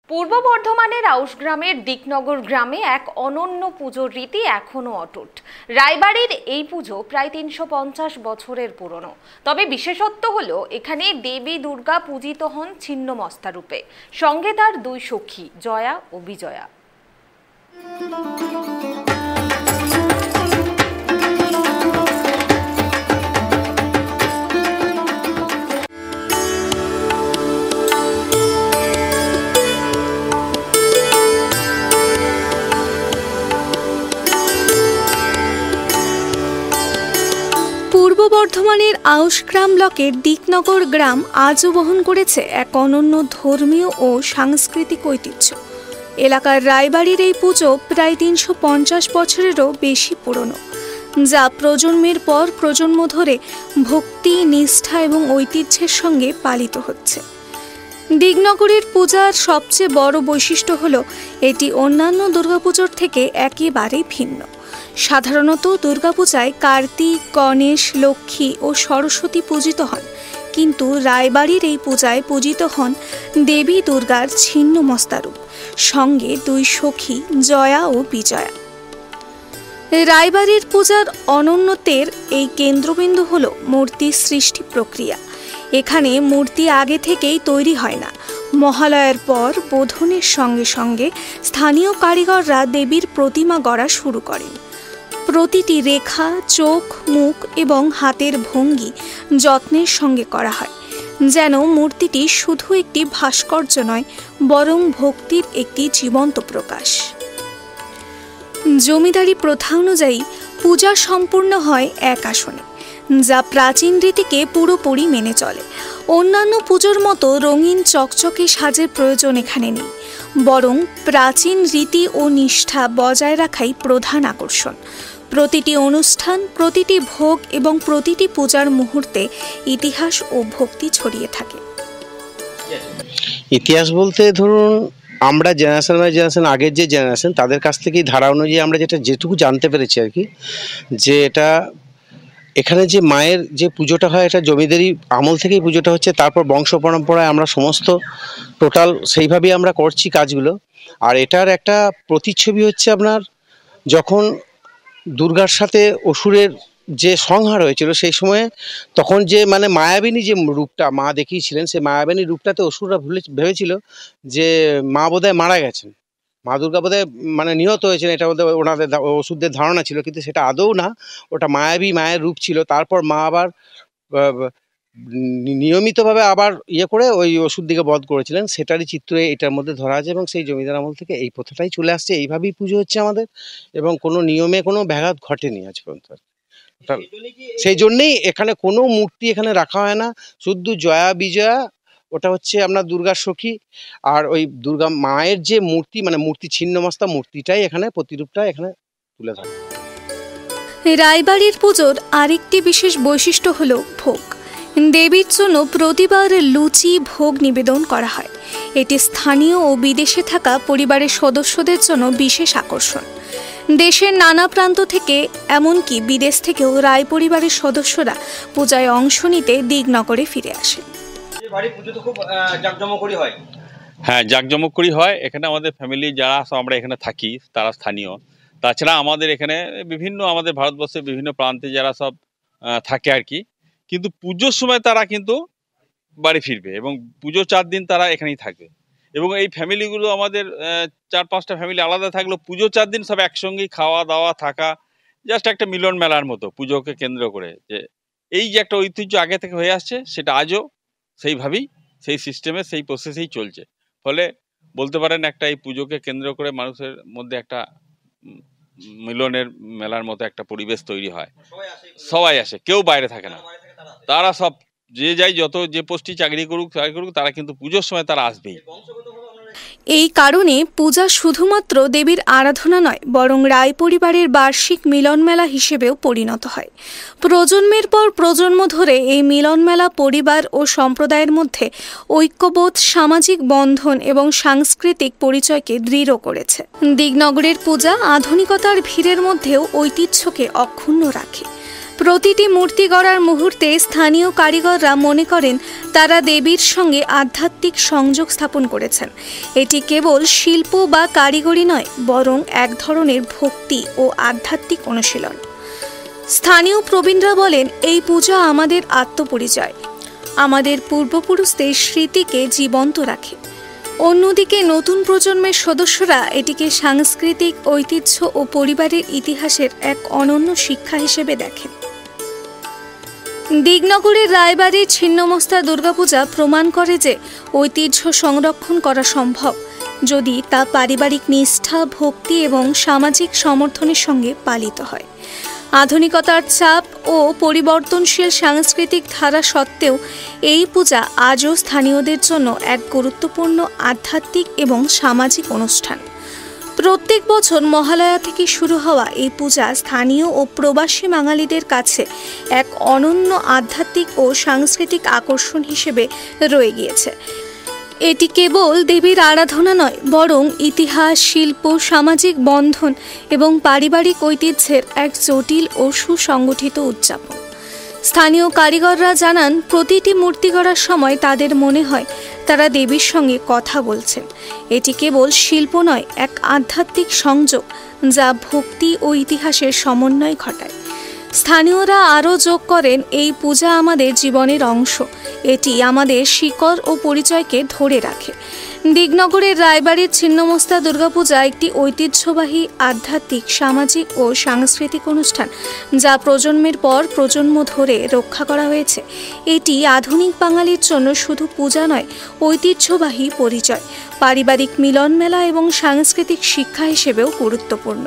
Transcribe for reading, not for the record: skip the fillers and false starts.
পূর্ব বর্ধমানের আউশগ্রামের দিকনগর গ্রামে এক অনন্য পুজোর রীতি এখনো অটুট। রায়বাড়ির এই পুজো প্রায় ৩৫০ বছরের পুরনো। তবে বিশেষত্ব হলো এখানে দেবী দুর্গা পূজিত হন ছিন্নমস্তা রূপে, সঙ্গে তার দুই সখী জয়া ও বিজয়া। পূর্ব বর্ধমানের আউশগ্রাম ব্লকের দিকনগর গ্রাম আজও বহন করেছে এক অনন্য ধর্মীয় ও সাংস্কৃতিক ঐতিহ্য। এলাকার রায়বাড়ির এই পুজো প্রায় ৩৫০ বছরেরও বেশি পুরনো, যা প্রজন্মের পর প্রজন্ম ধরে ভক্তি, নিষ্ঠা এবং ঐতিহ্যের সঙ্গে পালিত হচ্ছে। দিকনগরের পূজার সবচেয়ে বড় বৈশিষ্ট্য হল এটি অন্যান্য দুর্গাপুজোর থেকে একেবারে ভিন্ন। সাধারণত দুর্গাপূজায় কার্তিক, গণেশ, লক্ষ্মী ও সরস্বতী পূজিত হন, কিন্তু রায়বাড়ির এই পূজায় পূজিত হন দেবী দুর্গার ছিন্নমস্তা রূপ, সঙ্গে দুই সখী জয়া ও বিজয়া। রায়বাড়ির পূজার অনন্যতের এই কেন্দ্রবিন্দু হল মূর্তি সৃষ্টি প্রক্রিয়া। এখানে মূর্তি আগে থেকেই তৈরি হয় না। মহালয়ার পর বোধনের সঙ্গে সঙ্গে স্থানীয় কারিগররা দেবীর প্রতিমা গড়া শুরু করেন। প্রতিটি রেখা, চোখ, মুখ এবং হাতের ভঙ্গি যত্নের সঙ্গে করা হয়, যেন মূর্তিটি শুধু একটি ভাস্কর্য নয়, বরং ভক্তির একটি জীবন্ত প্রকাশ। জমিদারি প্রথা অনুযায়ী পূজা সম্পূর্ণ হয় এক আসনে, যা প্রাচীন রীতিকে পুরোপুরি মেনে চলে। অন্যান্য পুজোর মতো রঙিন চকচকে সাজের প্রয়োজন এখানে নেই, বরং প্রাচীন রীতি ও নিষ্ঠা বজায় রাখাই প্রধান আকর্ষণ। প্রতিটি অনুষ্ঠান, প্রতিটি ভোগ এবং প্রতিটি পূজার মুহূর্তে ইতিহাস ও ভক্তি ছড়িয়ে থাকে। ইতিহাস বলতে ধরুন আমরা জেনারেশন বাই জেনারেশন, আগের যে জেনারেশন তাদের কাছ থেকেই ধারা অনুযায়ী আমরা যেটুকু জানতে পেরেছি আর কি, যে এটা এখানে যে মায়ের যে পুজোটা হয় এটা জমিদারি আমল থেকেই পুজোটা হচ্ছে। তারপর বংশ পরম্পরায় আমরা সমস্ত টোটাল সেইভাবেই আমরা করছি কাজগুলো। আর এটার একটা প্রতিচ্ছবি হচ্ছে আপনার যখন দুর্গার সাথে অসুরের যে সংহার হয়েছিল সেই সময়ে, তখন যে মায়াবিনী যে রূপটা মা দেখিয়েছিলেন, সেই মায়াবিনী রূপটাতে অসুররা ভেবেছিল যে মা বোধহয় মারা গেছেন, মা দুর্গা বোধহয় নিহত হয়েছেন, এটা বোধহয় ওনাদের অসুরদের ধারণা ছিল, কিন্তু সেটা আদৌ না, ওটা মায়াবী মায়ের রূপ ছিল। তারপর মা আবার নিয়মিতভাবে আবার করে ওই ওষুধ দিকে বধ করেছিলেন, সেটারই চিত্র এটার মধ্যে ধরা আছে। এবং সেই জমিদার আমল থেকে এই প্রথাটাই চলে আসছে, এইভাবেই পুজো হচ্ছে আমাদের, এবং কোনো নিয়মে কোনো ব্যাঘাত ঘটেনি আজ পর্যন্ত। সেই জন্যেই এখানে কোনো মূর্তি এখানে রাখা হয় না, শুধু জয়া বিজয়া, ওটা হচ্ছে আপনার দুর্গার সখী, আর ওই দুর্গা মায়ের যে মূর্তি মূর্তি ছিন্নমস্তা মূর্তিটাই এখানে, প্রতিরূপটা এখানে তুলে ধরে। রায়বাড়ির পুজোর আরেকটি বিশেষ বৈশিষ্ট্য হল ভোগ। দেবীর জন্য প্রতিবার লুচি ভোগ নিবেদন করা হয়। এটি স্থানীয় ও বিদেশে থাকা পরিবারের সদস্যদের জন্য বিশেষ আকর্ষণ। দেশের নানা প্রান্ত থেকে, এমনকি বিদেশ থেকেও রায় পরিবারের সদস্যরা পূজায় অংশ নিতে দিকনগরে ফিরে আসে। হ্যাঁ, জাঁকজমক হয়। এখানে আমাদের ফ্যামিলি যারা আমরা এখানে থাকি তারা স্থানীয়। তাছাড়া আমাদের এখানে বিভিন্ন, আমাদের ভারতবর্ষের বিভিন্ন প্রান্তে যারা সব থাকে আর কি, কিন্তু পুজোর সময় তারা কিন্তু বাড়ি ফিরবে এবং পুজো 4 দিন তারা এখানেই থাকবে। এবং এই ফ্যামিলিগুলো আমাদের 4-5টা ফ্যামিলি আলাদা থাকলেও পুজো 4 দিন সব একসঙ্গেই খাওয়া দাওয়া থাকা, জাস্ট একটা মিলন মেলার মতো পুজোকে কেন্দ্র করে। যে এই যে একটা ঐতিহ্য আগে থেকে হয়ে আসছে, সেটা আজও সেইভাবেই, সেই সিস্টেমে, সেই প্রসেসেই চলছে। ফলে বলতে পারেন একটা এই পুজোকে কেন্দ্র করে মানুষের মধ্যে একটা মিলনের মেলার মতো একটা পরিবেশ তৈরি হয়। সবাই আসে, কেউ বাইরে থাকে না। তারা সব যে যাই, যত যে পোস্টই চাকরি করুক তারা কিন্তু পুজোর সময় তারা আসবেই। এই কারণে পূজা শুধুমাত্র দেবীর আরাধনা নয়, বরং রায় পরিবারের বার্ষিক মিলন মেলা হিসেবেও পরিণত হয়। প্রজন্মের পর প্রজন্ম ধরে এই মিলন মেলা পরিবার ও সম্প্রদায়ের মধ্যে ঐক্যবোধ, সামাজিক বন্ধন এবং সাংস্কৃতিক পরিচয়কে দৃঢ় করেছে। দিকনগরের পূজা আধুনিকতার ভিড়ের মধ্যেও ঐতিহ্যকে অক্ষুণ্ণ রাখে। প্রতিটি মূর্তি গড়ার মুহূর্তে স্থানীয় কারিগররা মনে করেন তারা দেবীর সঙ্গে আধ্যাত্মিক সংযোগ স্থাপন করেছেন। এটি কেবল শিল্প বা কারিগরি নয়, বরং এক ধরনের ভক্তি ও আধ্যাত্মিক অনুশীলন। স্থানীয় প্রবীণরা বলেন, এই পূজা আমাদের আত্মপরিচয়, আমাদের পূর্বপুরুষদের স্মৃতিকে জীবন্ত রাখে। অন্যদিকে নতুন প্রজন্মের সদস্যরা এটিকে সাংস্কৃতিক ঐতিহ্য ও পরিবারের ইতিহাসের এক অনন্য শিক্ষা হিসেবে দেখেন। দিকনগরের রায়বাড়ির ছিন্নমস্তা দুর্গাপূজা প্রমাণ করে যে ঐতিহ্য সংরক্ষণ করা সম্ভব, যদি তা পারিবারিক নিষ্ঠা, ভক্তি এবং সামাজিক সমর্থনের সঙ্গে পালিত হয়। আধুনিকতার চাপ ও পরিবর্তনশীল সাংস্কৃতিক ধারা সত্ত্বেও এই পূজা আজও স্থানীয়দের জন্য এক গুরুত্বপূর্ণ আধ্যাত্মিক এবং সামাজিক অনুষ্ঠান। প্রত্যেক বছর মহালয়া থেকে শুরু হওয়া এই পূজা স্থানীয় ও প্রবাসী বাঙালিদের কাছে এক অনন্য আধ্যাত্মিক ও সাংস্কৃতিক আকর্ষণ হিসেবে রয়ে গিয়েছে। এটি কেবল দেবীর আরাধনা নয়, বরং ইতিহাস, শিল্প, সামাজিক বন্ধন এবং পারিবারিক ঐতিহ্যের এক জটিল ও সুসংগঠিত উদযাপন। স্থানীয় কারিগররা জানান, প্রতিটি মূর্তি গড়ার সময় তাদের মনে হয় তারা দেবীর সঙ্গে কথা বলছেন। এটি কেবল শিল্প নয়, এক আধ্যাত্মিক সংযোগ যা ভক্তি ও ইতিহাসের সমন্বয় ঘটায়। স্থানীয়রা আরও যোগ করেন, এই পূজা আমাদের জীবনের অংশ, এটি আমাদের শিকড় ও পরিচয়কে ধরে রাখে। দিকনগরের রায়বাড়ির ছিন্নমস্তা দুর্গাপূজা একটি ঐতিহ্যবাহী আধ্যাত্মিক, সামাজিক ও সাংস্কৃতিক অনুষ্ঠান যা প্রজন্মের পর প্রজন্ম ধরে রক্ষা করা হয়েছে। এটি আধুনিক বাঙালির জন্য শুধু পূজা নয়, ঐতিহ্যবাহী পরিচয়, পারিবারিক মিলনমেলা এবং সাংস্কৃতিক শিক্ষা হিসেবেও গুরুত্বপূর্ণ।